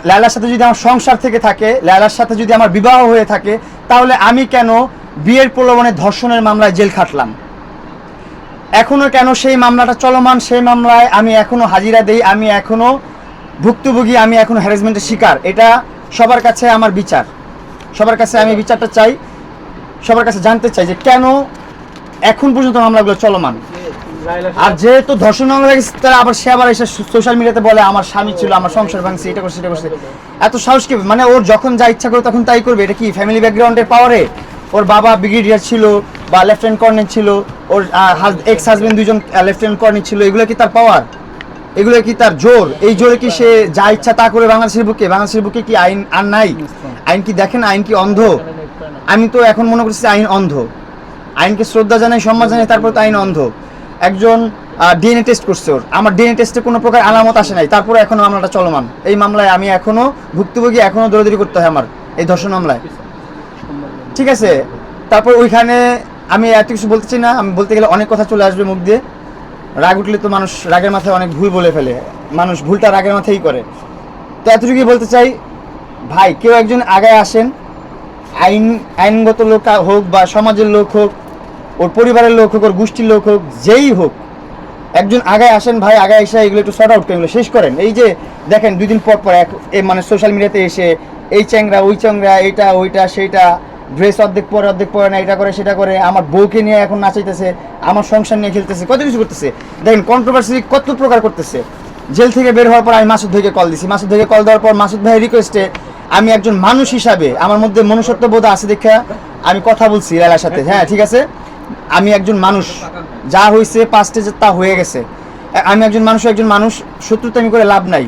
লায়লার সাথে যদি আমার সংসার থেকে থাকে, লায়লার সাথে যদি আমার বিবাহ হয়ে থাকে, তাহলে আমি কেন বিয়ের প্রলোভনে ধর্ষণের মামলায় জেল খাটলাম? এখনো কেন সেই মামলাটা চলমান, সেই মামলায় আমি এখনো হাজিরা দেই, আমি এখনো ভুক্তভোগী, আমি এখনো হ্যারাসমেন্টের শিকার। এটা সবার কাছে আমার বিচার, সবার কাছে আমি বিচারটা চাই, সবার কাছে জানতে চাই যে কেন এখন পর্যন্ত মামলাগুলো চলমান। আর যেহেতু ধর্ষণ মামলা হয়ে গেছে, তারা আবার সে আবার এসে সোশ্যাল মিডিয়াতে বলে আমার স্বামী ছিল, আমার সংসার ভাঙছে, এটা করছে, এটা করছে। এত সাহস কি? মানে ওর যখন যা ইচ্ছা করে তখন তাই করবে? এটা কি ফ্যামিলি ব্যাকগ্রাউন্ডের পাওয়ারে? ওর বাবা ব্রিগেডিয়ার ছিল বা লেফটেন্যান্ট কর্নেল ছিল, ওর এক্স হাজবেন্ড দুজন লেফটেন্যান্ট কর্নেল ছিল, এগুলো কি তার পাওয়ার? এগুলো কি তার জোর? এই জোরে কি সে যা ইচ্ছা তা করে বাংলাদেশের বুকে? বাংলাদেশের বুকে কি আইন আর নাই? আইন কি দেখেন? আইন কি অন্ধ? আমি তো এখন মনে করছি আইন অন্ধ। আইনকে শ্রদ্ধা জানাই, সম্মান জানাই, তারপর তো আইন অন্ধ। একজন ডিএনএ টেস্ট করছে, ওর আমার ডিএনএ টেস্টে কোনো প্রকার আলামত আসে নাই, তারপরে এখনো মামলাটা চলমান। এই মামলায় আমি এখনো ভুক্তভোগী, এখনো দৌড়াদৌড়ি করতে হয় আমার এই ধর্ষণ মামলায়। ঠিক আছে, তারপর ওইখানে আমি এত কিছু বলতে চাই না, আমি বলতে গেলে অনেক কথা চলে আসবে মুখ দিয়ে। রাগ উঠলে তো মানুষ রাগের মাথায় অনেক ভুল বলে ফেলে, মানুষ ভুলটা রাগের মাথায়ই করে। তো এতটুকুই বলতে চাই, ভাই কেউ একজন আগায় আসেন, আইনগত লোক হোক বা সমাজের লোক হোক, ওর পরিবারের লোক হোক, ওর গোষ্ঠীর লোক হোক, যেই হোক, একজন আগায় আসেন ভাই, আগায় এসে এগুলো একটু শর্ট আউট করেন, এগুলো শেষ করেন। এই যে দেখেন 2 দিন পর পর মানে সোশ্যাল মিডিয়াতে এসে এই চ্যাংরা ওই চ্যাংরা, এইটা ওইটা সেইটা, ড্রেস অর্ধেক পরে না, এটা করে সেটা করে, আমার বউকে নিয়ে এখন নাচাইতেছে, আমার সংসার নিয়ে খেলতেছে, কত কিছু করতেছে। দেখেন কন্ট্রোভার্সি কত প্রকার করতেছে। জেল থেকে বের হওয়ার পর আমি মাসুদ ভাইকে কল দিছি, মাসুদ ভাইকে কল দেওয়ার পর মাসুদ ভাইয়ের রিকোয়েস্টে আমি একজন মানুষ হিসাবে, আমার মধ্যে মনুষ্যত্ববোধ আছে দেখা আমি কথা বলছি লালার সাথে। হ্যাঁ ঠিক আছে, আমি একজন মানুষ, যা হয়েছে পাস্টে তা হয়ে গেছে। আমি একজন মানুষ, শত্রুতা আমি করে লাভ নাই।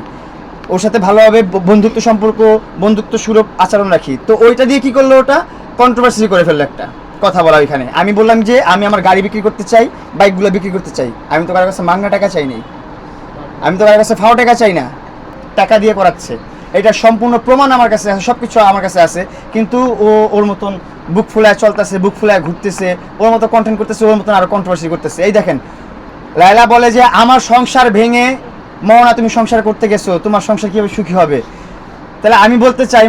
ওর সাথে ভালোভাবে বন্ধুত্ব সম্পর্ক, বন্ধুত্ব সুলভ আচরণ রাখি। তো ওইটা দিয়ে কি করলো, ওটা কন্ট্রোভার্সি করে ফেললো একটা কথা বলা ওইখানে। আমি বললাম যে আমি আমার গাড়ি বিক্রি করতে চাই, বাইকগুলো বিক্রি করতে চাই, আমি তো কারোর কাছে মাঙ্গা টাকা চাই নাই, আমি তো কারোর কাছে ফাও টাকা চাই না, টাকা দিয়ে করাচ্ছে। এটা সম্পূর্ণ প্রমাণ আমার কাছে আছে, সব কিছু আমার কাছে আছে। কিন্তু ও ওর মতন বুক ফুলায় চলতেছে, বুক ফুলায় ঘুরতেছে, ওর মতো কন্টেন্ট করতেছে, ওর মতন আরো কন্ট্রোভার্সি করতেছে। এই দেখেন লায়লা বলে যে আমার সংসার ভেঙে মোহনা তুমি সংসার করতে গেছো, তোমার সংসার কিভাবে সুখী হবে? তাহলে আমি বলতে চাই